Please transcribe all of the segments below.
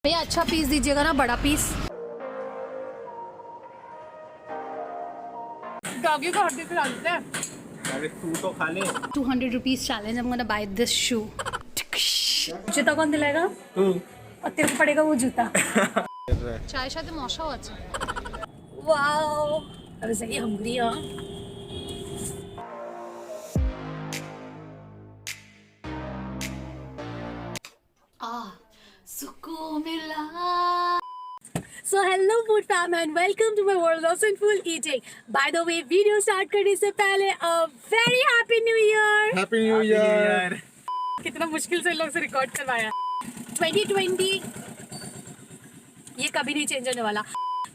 भैया अच्छा पीस दीजिएगा ना, बड़ा पीस। डॉगी को हड्डी खिला देते हैं। अरे तू तो खा ले। 200 rupees challenge, I'm gonna buy this shoe। जूता कौन दिलाएगा? तू। और तेरे को पड़ेगा वो जूता। चाय साथे मशाও আছে। वाओ, अरे सही हंग्री हां। सुकून मिला। So hello food fam and welcome to my world of sinful eating. By the way, video start करने से पहले a very happy new year. Happy new year. कितना मुश्किल से लोग से रिकॉर्ड करवाया। 2020 ये कभी नहीं चेंज होने वाला।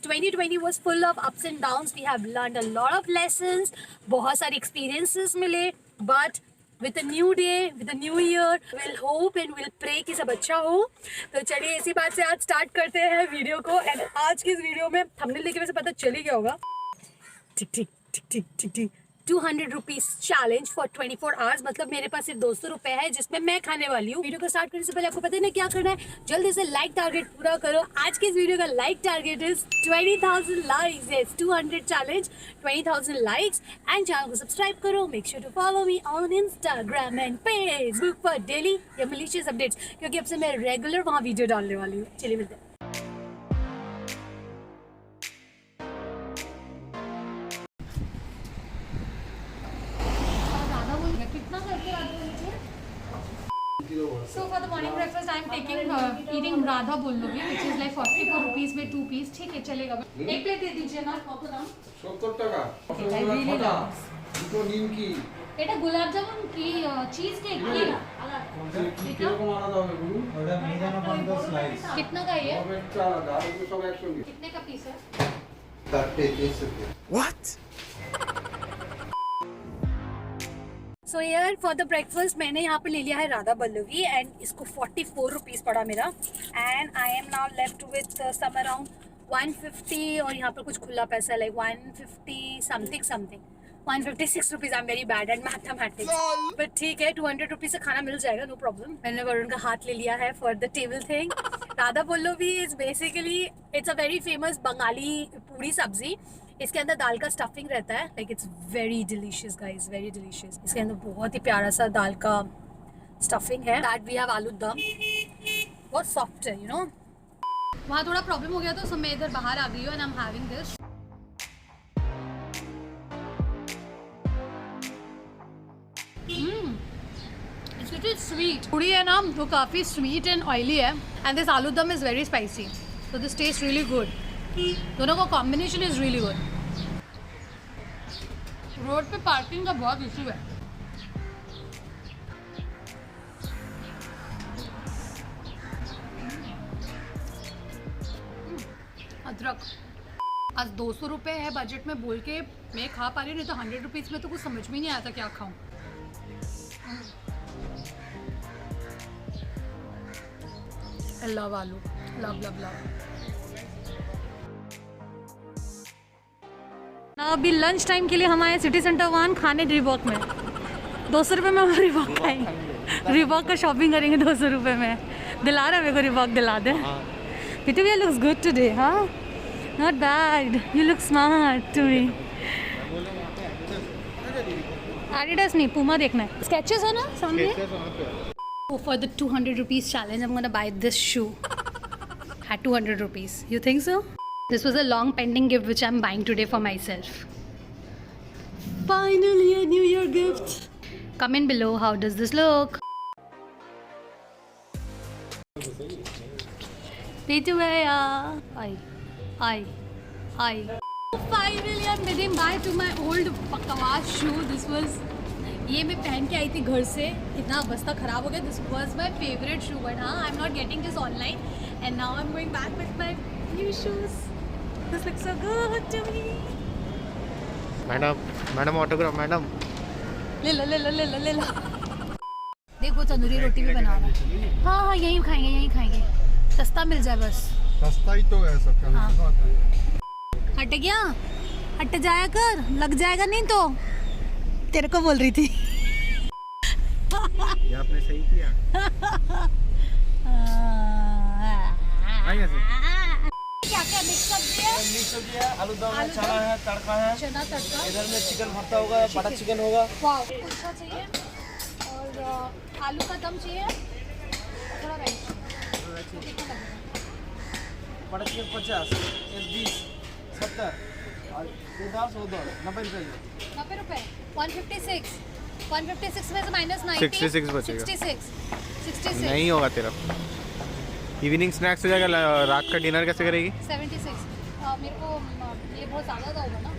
2020 was full of ups and downs. We have learned a lot of lessons. बहुत सारे experiences मिले, but with a new day, with a new year, we'll hope and we'll pray कि सब अच्छा हो। तो चलिए इसी बात से आज स्टार्ट करते हैं वीडियो को। एंड आज की इस वीडियो में थंबनेल देख के वैसे पता चल ही गया होगा। ठीक ठीक ठीक ठीक ठीक ठीक 200 रुपीज चैलेंज फॉर 24 आवर्स। मतलब मेरे पास सिर्फ 200 रुपए है जिसमें मैं खाने वाली हूँ। वीडियो को स्टार्ट करने से पहले आपको पता है ना क्या करना है, जल्दी से लाइक टारगेट पूरा करो। आज की इस वीडियो का like target is 20,000 likes. It's 200 challenge 20,000 likes. And channel को सब्सक्राइब करो। Make sure to follow me on Instagram and Facebook for daily या मलिशियस अपडेट्स, क्योंकि अब से मैं रेगुलर वहाँ वीडियो डालने वाली हूँ। चलिए मिलते हैं। So for the morning breakfast, I am taking eating Radha Bullogi, which is like 44 rupees में 2 पीस। ठीक है चलेगा। एक प्लेट दे दीजिए ना। कौन नाम? 70 টাকা। দুটো নিমকি। এটা गुलाब जामुन की चीज केक की। কিরকম আলাদা হবে গুরু? ওটা মিজানো 50 স্লাইস। कितना का ये? ওটা আলাদা, এগুলো সব একসঙ্গে। कितने का पीस है? 30 रुपए। What? सो यार फॉर द ब्रेकफास्ट मैंने यहाँ पे ले लिया है राधा बल्लवी एंड इसको 44 रुपीज़ पड़ा मेरा। And I am now left with some around 150 और यहाँ पर कुछ खुला पैसा like 150 something 156 rupees. I am very bad at mathematics, but ठीक है 200 रुपीज़ से खाना मिल जाएगा, नो प्रॉब्लम। मैंने वरुण का हाथ ले लिया है for the table thing. Radha Ballavi is basically it's a very famous Bengali puri sabzi. इसके अंदर दाल का स्टफिंग रहता है, like it's very delicious guys, very delicious. इसके अंदर बहुत ही प्यारा सा दाल का स्टफिंग है। दैट वी हैव आलू दम, बहुत सॉफ्ट है यू नो। वहाँ थोड़ा प्रॉब्लम हो गया था, सो मैं इधर बाहर आ गई हूँ and I am having this. It's little sweet. पूरी है ना वो काफ़ी स्वीट एंड ऑयली है एंड दिस आलू दम is very spicy, so this test really good. दोनों का combination is really good. Road पे पार्किंग का बहुत इशू है। अदरक आज 200 रुपये है बजट में बोल के मैं खा पा रही हूँ, नहीं तो 100 रुपीज़ में तो कुछ समझ में नहीं आता क्या खाऊं। लव आलू, लव लव लव। अभी लंच टाइम के लिए हम आए सिटी सेंटर 1 खाने रिबॉक में। 200 रुपये में हम रिबॉक खाएंगे। रिबॉक का शॉपिंग करेंगे 200 रुपये में। दिला रहा है मेरे को, रिबॉक दिला दे। Vituvia looks good today, huh? Not bad. You look smart to me. Adidas नहीं, Puma देखना है। Skechers है ना सामने? Oh, for the 200 rupees challenge, I'm gonna buy this shoe at 200 rupees. You think so? This was a long pending gift which I'm buying today for myself. Finally a New Year gift. Comment below how does this look. Vituvia. Hi. Finally I'm bidding bye to my old Pakawaz shoe. This was ये मैं पहन के आई थी घर से, इतना अवस्था खराब हो गया। This was my favourite shoe, but हाँ I am not getting this online and now I am going back with my new shoes. This looks so good to me. Madam autograph madam. ले लो। देखो तंदूरी रोटी भी बना रहा है। हाँ यहीं खाएंगे, सस्ता मिल जाए बस। सस्ता ही तो है सबका। हाँ। हट गया, हट जाया कर, लग जाएगा नहीं तो। तेरे को बोल रही थी। ये आपने सही किया। क्या मिक्स सब्जी है? मिक्स सब्जी है, आलू दम है, चना है, तड़का है, चना तड़का, इधर में चिकन भरता होगा, बटर चिकन होगा। वाव, कुलचा चाहिए और आलू का दम चाहिए, थोड़ा राइस। कितना लगेगा? बटर चिकन 50, 20, 70 और 10 वो 90 रुपये। 90 रुपए, 156, 156 में से माइनस 90, 66 बचेगा। 66 नहीं होगा तेरा। इवनिंग स्नैक्स हो जाएगा, रात का डिनर कैसे करेगी? 76। मेरे को ये बहुत ज़्यादा होगा ना,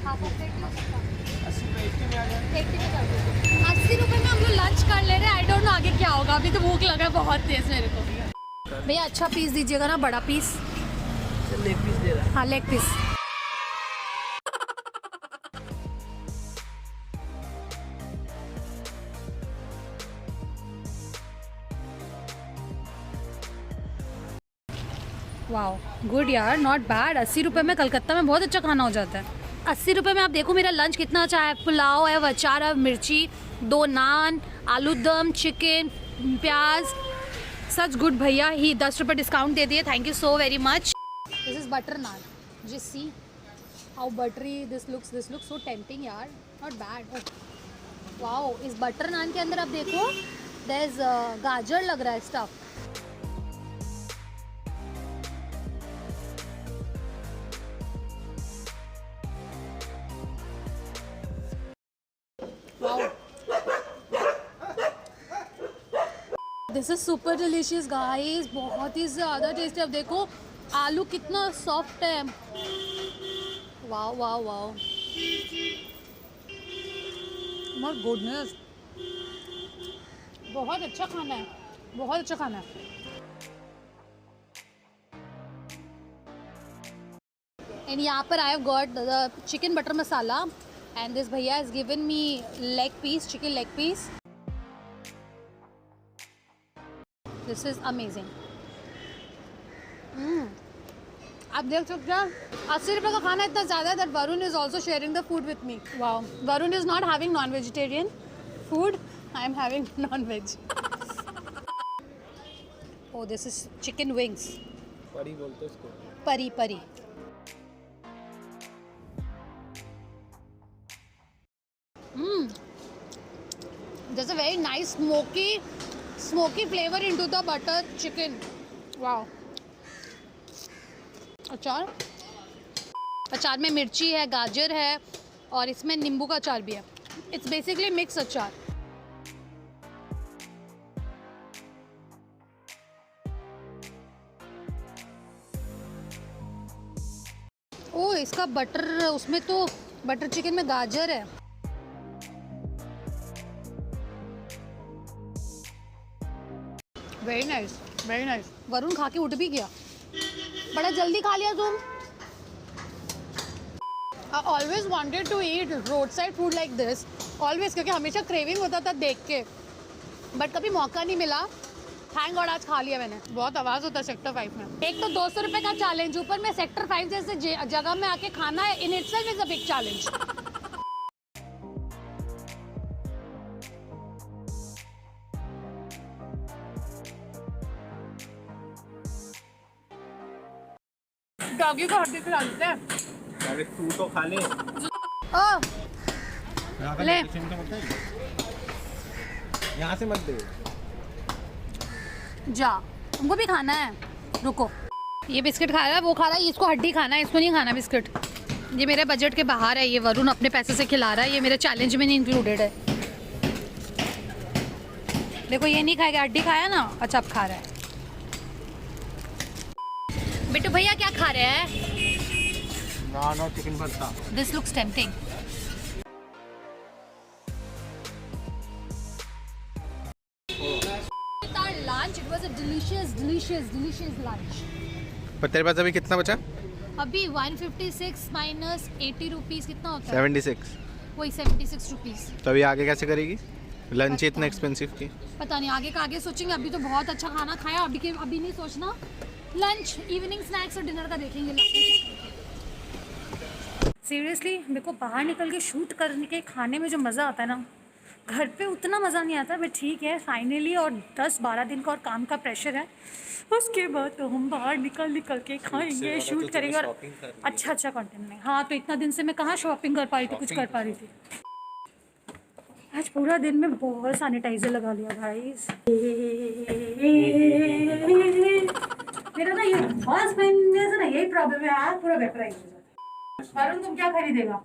हाफ ऑफ प्लेट नहीं हो सकता? 80 रुपये 80 में आ जाए। 80 में कर दो। 80 रुपए में हम लोग लंच कर ले रहे हैं। आई डोंट नो आगे क्या होगा, अभी तो भूख लगा है बहुत तेज मेरे को। भैया अच्छा पीस दीजिएगा ना, बड़ा पीस। लेग पीस दे रहा है। हाँ, लेग पीस। वाओ, गुड यार, नॉट बैड। 80 रुपये में कलकत्ता में बहुत अच्छा खाना हो जाता है। 80 रुपये में आप देखो मेरा लंच कितना अच्छा है। पुलाव है, अचार है, मिर्ची, 2 नान, आलू दम, चिकन, प्याज, सच गुड भैया। ही 10 रुपये डिस्काउंट दे दिए, thank you so very much. This is butter naan, just see how buttery this looks so tempting यार, नॉट बैड। वाओ, इस बटर नान के अंदर आप देखो देयर इज गाजर लग रहा है stuff. This is super delicious guys, बहुत ही ज़्यादा टेस्टी। अब देखो आलू कितना सॉफ्ट है। Wow wow wow, my goodness, बहुत अच्छा खाना है, बहुत अच्छा खाना है। एंड यहाँ पर I have got the chicken butter masala and this भैया has given me leg piece, chicken leg piece. This is amazing. आप देख सकते हैं 80 रुपये का खाना इतना ज़्यादा है that Varun is also sharing the food with me. Wow, Varun is not having non vegetarian food, I am having non veg. Oh, this is chicken wings, Pari बोलते हैं इसको। परी परी। There's a very nice smoky flavor into the butter chicken. Wow. अचार में मिर्ची है, गाजर है और इसमें नींबू का अचार भी है। इट्स बेसिकली मिक्स अचार। ओह, इसका बटर, उसमें तो बटर चिकन में गाजर है। Very nice, very nice. Varun खा के उठ भी गया, बड़ा जल्दी खा लिया तुम। I always wanted to eat road side food like this, always, क्योंकि हमेशा क्रेविंग होता था देख के, बट कभी मौका नहीं मिला। थैंक गॉड आज खा लिया मैंने। बहुत आवाज़ होता है सेक्टर 5 में। एक तो 200 रुपये का चैलेंज, ऊपर में सेक्टर 5 जैसे जगह में आके खाना है, in itself is a big challenge. Doggy को हड्डी खिला देते हैं। अरे तू तो खा ले। ओह, ले। यहाँ से मत दे। जा, तुमको भी खाना है, रुको। ये बिस्किट खा रहा है, वो खा रहा है, इसको हड्डी खाना है, इसको नहीं खाना बिस्किट। ये मेरे बजट के बाहर है, ये वरुण अपने पैसे से खिला रहा है, ये मेरे चैलेंज में नहीं इंक्लूडेड है। देखो ये नहीं खाएगा, हड्डी खाया ना, अच्छा अब खा रहा है। बिट्टू भैया क्या खा रहे हैं? नान और चिकन भरता। This looks tempting. Lunch, it was a delicious lunch. पर तेरे पास अभी कितना बचा? अभी 156 माइनस 80 रुपीज़ कितना होता है? 76। वही 76 रुपीज़। तो अभी आगे कैसे करेगी? लंच इतना एक्सपेंसिव की। पता नहीं आगे का आगे सोचेंगे, अभी तो बहुत अच्छा खाना खाया, अभी नहीं सोचना। लंच, इवनिंग स्नैक्स और डिनर का देखेंगे। सीरियसली मेरे को बाहर निकल के शूट करने के खाने में जो मज़ा आता है ना, घर पे उतना मज़ा नहीं आता, बट ठीक है फाइनली। और 10-12 दिन का और काम का प्रेशर है, उसके बाद तो हम बाहर निकल के खाएंगे, शूट करेंगे और अच्छा कंटेंट में। हाँ, तो इतना दिन से मैं कहाँ शॉपिंग कर पा रही थी, कुछ कर पा रही थी। आज पूरा दिन में बहुत सैनिटाइजर लगा लिया भाई। मेरा ना ये बस ना यही प्रॉब्लम है यार, पूरा वेपराइज हो जाता है। वरुण तुम क्या खरीदेगा?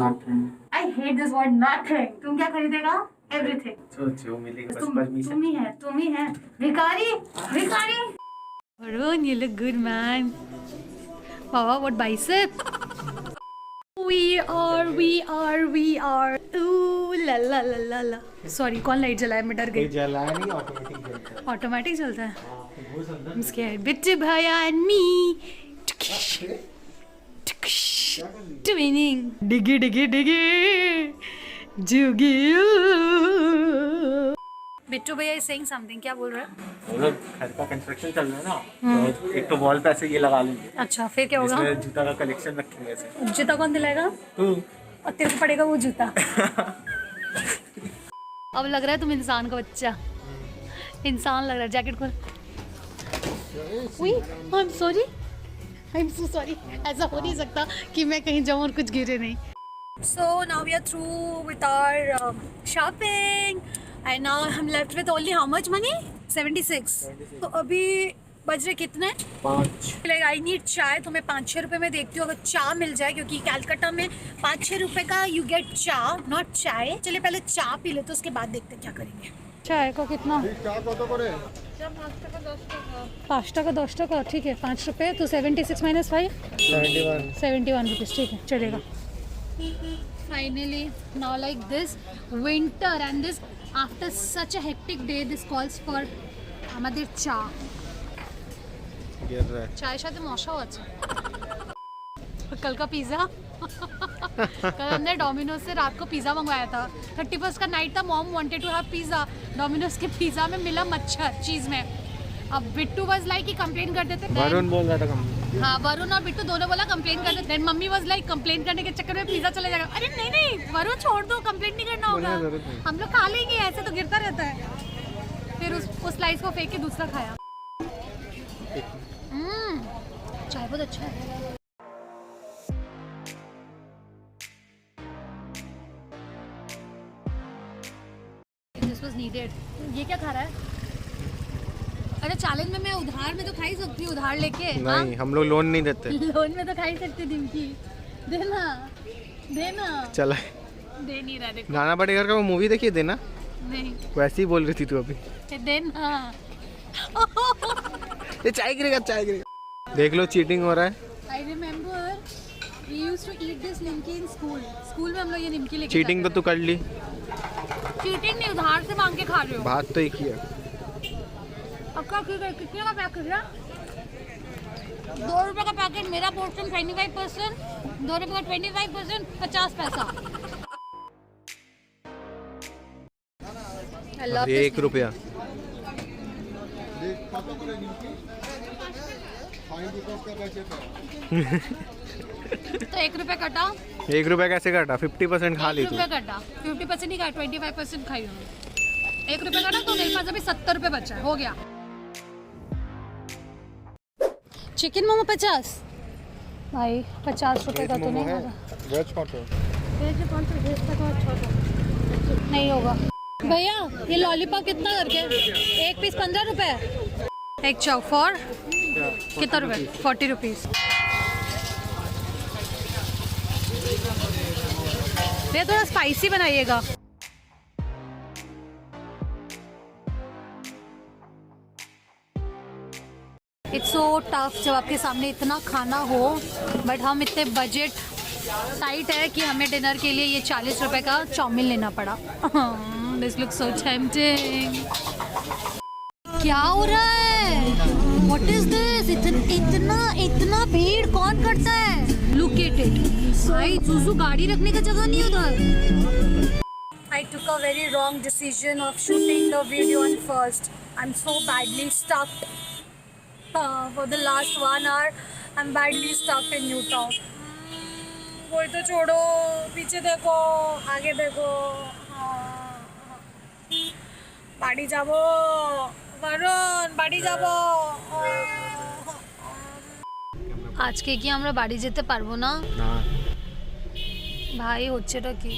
Nothing. I hate this word nothing. तुम क्या खरीदेगा? Everything. जो मिलेगा तुम ही है भिखारी। Varun, you look good, man. Wow, what bicep? We are. Ooh, la. Sorry, कौन लाइट जलाया? मैं डर गई। जलाया नहीं, ऑटोमेटिक जलता है। ऑटोमेटिक चलता है। वो चलता है। I'm scared. Bitch bhaiya and me. Twinning. Diggy. Jugi. Bittu भैया इज सेइंग समथिंग, क्या बोल रहे हैं? वो लोग घर का कंस्ट्रक्शन चल रहा है ना, तो एक तो वॉल पे ऐसे ये लगा लेंगे। अच्छा, फिर क्या होगा? इसमें जूता का कलेक्शन रखेंगे ऐसे। जूता कौन दिलाएगा? तू। और तेरे को पड़ेगा वो जूता। अब लग रहा है तुम इंसान का बच्चा, इंसान लग रहा है। जैकेट खोल। I am so sorry. ऐसा हो नहीं सकता कि मैं कहीं जाऊँ और कुछ गिरे नहीं। So now we are through with our shopping and now I'm left with only how much money? 76. तो अभी बज रहे कितने? 5। Like I need चाय, तो मैं 5-6 रुपए में देखती हूँ अगर चाय मिल जाए, क्योंकि कलकत्ता में 5-6 रुपए का यू गेट चाय, नॉट चाय। चलिए पहले चाय पी ले, तो उसके बाद देखते हैं क्या करेंगे। चाय का कितना? 5 টাকা 10 টাকা, ठीक है 5 रुपए, तो 76 minus 5? 71 रुपीज़, ठीक है चलेगा। Finally, now like this winter and this after such a hectic day, this calls for আমাদের চা। চায়ের সাথে মশাও আছে। कल का पिज़्ज़ा कल हमने डोमिनोज से रात को पिज़्ज़ा मंगवाया था। 31st का नाइट था, mom wanted to have pizza. Domino's के पिज़्ज़ा में मिला मच्छर चीज़ में। अब बिट्टू वाज लाइक कि कंप्लेन कर देते। वरुण बोल रहा था हाँ, वरुण और बिट्टू दोनों बोला कंप्लेन कर देते। मम्मी वाज लाइक कंप्लेन करने के चक्कर में पिज़्ज़ा चला जाएगा। अरे नहीं वरुण छोड़ दो, कंप्लेन नहीं करना होगा, हम लोग खा लेंगे, ऐसे तो गिरता रहता है। फिर उस स्लाइस को फेंक के दूसरा खाया। चाय बहुत अच्छा है। This was needed. ये क्या खा रहा है? अरे चैलेंज में मैं उधार में तो खा ही सकती हूँ, उधार लेके। नहीं हाँ? हम लोग लोन नहीं देते। लोन में तो खा ही सकती दिमकी। देना चला दे नहीं रहा। देखो नाना पाटेकर का वो मूवी देखिए, देना नहीं, वैसे ही बोल रही थी तू अभी। देना। ये चाय गिरेगा। देख लो चीटिंग हो रहा है। I remember we used to eat this Nimki in school. School में हम लोग ये निमकी लेके चीटिंग तो तू कर ली। चीटिंग नहीं, उधार से मांग के खा रहे हो। बात तो एक ही है। अब क्या कितने का पैकेट है? 2 रुपए का पैकेट, मेरा पोर्शन 25%, 2 रुपए का 25%, 50 पैसा। 1 रुपया। तो 1 रुपया कटा। 1 रुपया कैसे कटा? 50% खा ली 1 तू। रुपया कटा, 50% नहीं खाया, 25% खाई हूँ। 1 रुपया कटा तो मेरे पास अभी 70 रुपये बचा है, हो गया। चिकन मोमो 50 भाई, 50 रुपये का तो नहीं होगा। वेज कौन सा? वेज कौन सा? वेज का छोटा नहीं होगा भैया। ये लॉलीपॉप कितना करके? एक पीस 15 रुपये। एक चाव फॉर कितना रुपये? 40 रुपीज़। ये थोड़ा स्पाइसी बनाइएगा। इट्स सो टफ जब आपके सामने इतना खाना हो, बट हम इतने बजट टाइट है कि हमें डिनर के लिए ये 40 रुपए का चाउमीन लेना पड़ा। This looks so tempting. क्या हो रहा है? What is this? इतना भीड़ कौन करता है? लुक एट इट भाई, जुजू गाड़ी रखने का जगह नहीं उधर। I took a very wrong decision of shooting the video on first. I'm so badly stuck. For the last 1 hour, I'm badly stuck in Newtown. कोई तो छोड़ो, पीछे देखो, आगे देखो। বাড়ি যাব বরুণ, বাড়ি যাব। আজকে কি আমরা বাড়ি যেতে পারবো না? না भाई होच्छेटा की।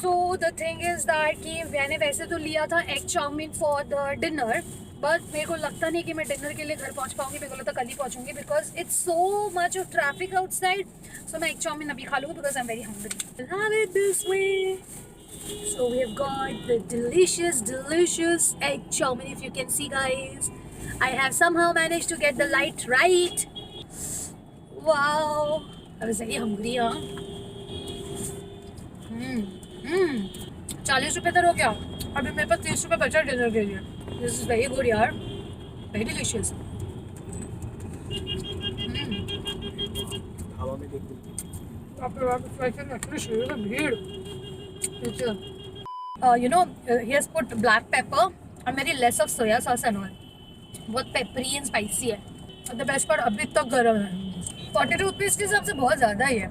So the thing is that कि मैंने वैसे तो लिया था egg chow mein for the dinner, but मेरे को लगता नहीं कि मैं डिनर के लिए घर पहुंच पाऊंगी। मेरे को लगता कल ही पहुंचूंगी because it's so much of traffic outside. So मैं एग चाउमीन अभी खा लूँगी because I am very hungry. Have it this way. So we have got the delicious egg chow mein. If you can see, guys, I have somehow managed to get the light right. Wow, I was very hungry, huh? 40 रुपये तो हो गया। अभी मेरे पास 30 रुपये बचा dinner के लिए। दिस इज वेरी गुड यार, वेरी डिलीशियस। हवा में देख you know, he has put black pepper and very less of soya sauce and all. बहुत पेपरी एंड स्पाइसी है। और द बेस्ट पार्ट अभी तक गर्म है। 40 रुपीज़ के हिसाब से बहुत ज़्यादा ही है।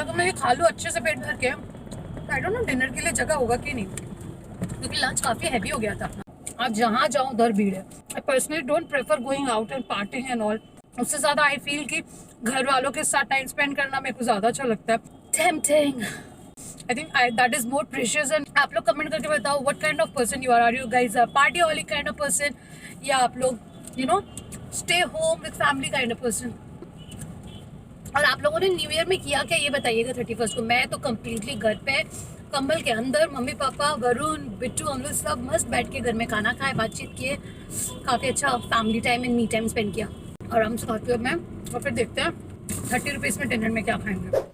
तो मैं ये खा लूँ अच्छे से पेट भर के। आई डोंट नो डिनर के लिए जगह होगा कि नहीं, क्योंकि लंच काफ़ी हैवी हो गया था। आप जहाँ जाओ उधर भीड़ है। I personally don't prefer going out and partying and all. उससे ज़्यादा आई फील कि घर वालों के साथ टाइम स्पेंड करना मेरे को ज़्यादा अच्छा लगता है। Tempting, I think that is more precious. And आप लोग कमेंट करके बताओ what kind of person you are you guys partyholic kind of person, या आप लोग you know stay home with family kind of person. और आप लोगों ने न्यू ईयर में किया क्या ये बताइएगा 31 को। मैं तो कम्प्लीटली घर पे कंबल के अंदर, मम्मी पापा, वरुण, बिट्टू, हम लोग सब मस्त बैठ के घर में खाना खाए, बातचीत किए, काफ़ी अच्छा family time and me time spend किया। और हम खाते हुए मैं और फिर देखते हैं 30 रुपीज़ में डिनर में क्या खाएंगे।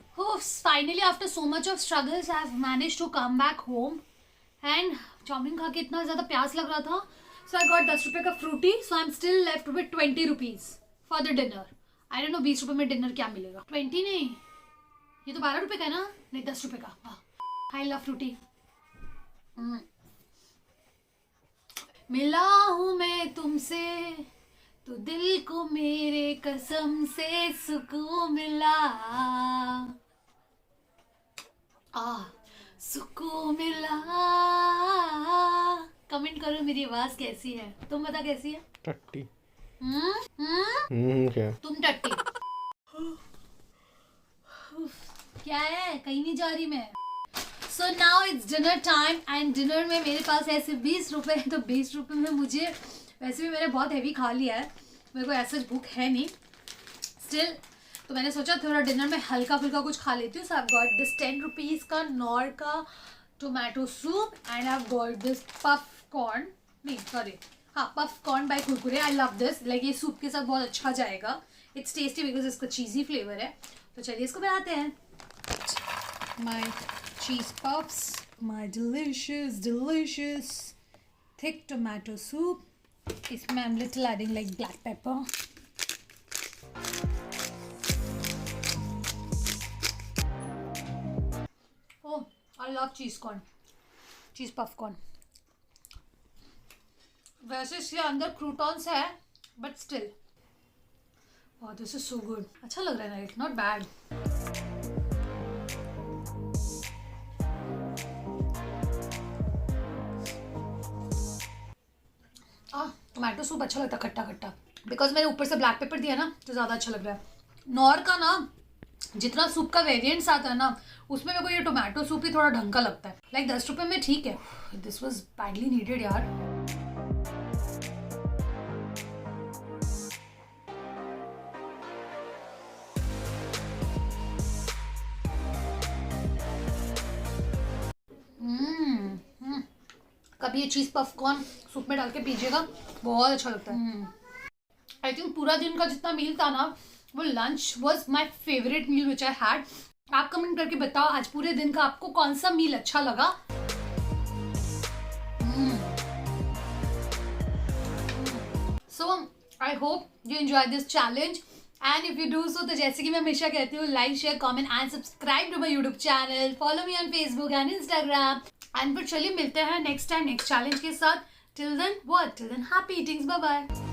Finally after so much of struggles I have managed to come back home and chow mein खा के इतना ज़्यादा प्यास लग रहा था, सो आई गॉट 10 रुपये का Frooti. So I am still left with 20 rupees for the dinner. I don't know 20 रुपये में डिनर क्या मिलेगा। 20 नहीं, ये तो 12 रुपये का है ना, नहीं 10 रुपये का। I love Frooti. मिला हूँ मैं तुमसे तो दिल को मेरे कसम से सुकून मिला, सुकून मिला। कमेंट करो मेरी आवाज कैसी है, तुम बता कैसी है। टट्टी। क्या तुम टट्टी क्या है, कहीं नहीं जा रही मैं। So now it's dinner time and dinner में मेरे पास है सिर्फ 20 रुपये। तो 20 रुपये में मुझे, वैसे भी मैंने बहुत हैवी खा लिया है, मेरे को ऐसा भूख है नहीं स्टिल, तो मैंने सोचा थोड़ा डिनर में हल्का फुल्का कुछ खा लेती हूँ। So I got this 10 rupees का नॉर का tomato soup and I got this puff corn, नहीं सॉरी हाँ puff corn by Kurkure. I love this, like ये सूप के साथ बहुत अच्छा जाएगा। इट्स टेस्टी बिकॉज इसका चीज़ी फ्लेवर है। तो चलिए इसको बनाते हैं। माई चीज़ पफ्स, माई डिलीशियस थिक टोमेटो सूप। इसमें I am little adding like black pepper. Oh I love cheese corn, cheese puff corn. वैसे इसके अंदर क्रूटॉन्स है बट स्टिल वाह दिस इज सो गुड। अच्छा लग रहा है ना, it not bad. Tomato soup अच्छा लगता है खट्टा खट्टा, बिकॉज मैंने ऊपर से ब्लैक पेपर दिया ना तो ज़्यादा अच्छा लग रहा है। नॉर का ना जितना सूप का वेरिएंट्स आता है ना, उसमें मेरे को ये टोमेटो सूप ही थोड़ा ढंग का लगता है। लाइक 10 रुपये में ठीक है। दिस वॉज बैडली नीडेड यार। कभी ये चीज़ पफकॉर्न सूप में डाल के पीजिएगा, बहुत अच्छा लगता है। आई थिंक पूरा दिन का जितना मील था ना, वो lunch was my favourite meal which I had. आप कमेंट करके बताओ आज पूरे दिन का आपको कौन सा मील अच्छा लगा। So I hope you enjoy this challenge and if you do so, तो जैसे कि मैं हमेशा कहती हूँ, like share comment and subscribe to my YouTube channel, follow me on Facebook and Instagram. And फिर चलिए मिलते हैं नेक्स्ट टाइम नेक्स्ट चैलेंज के साथ। Till then happy eatings, bye bye.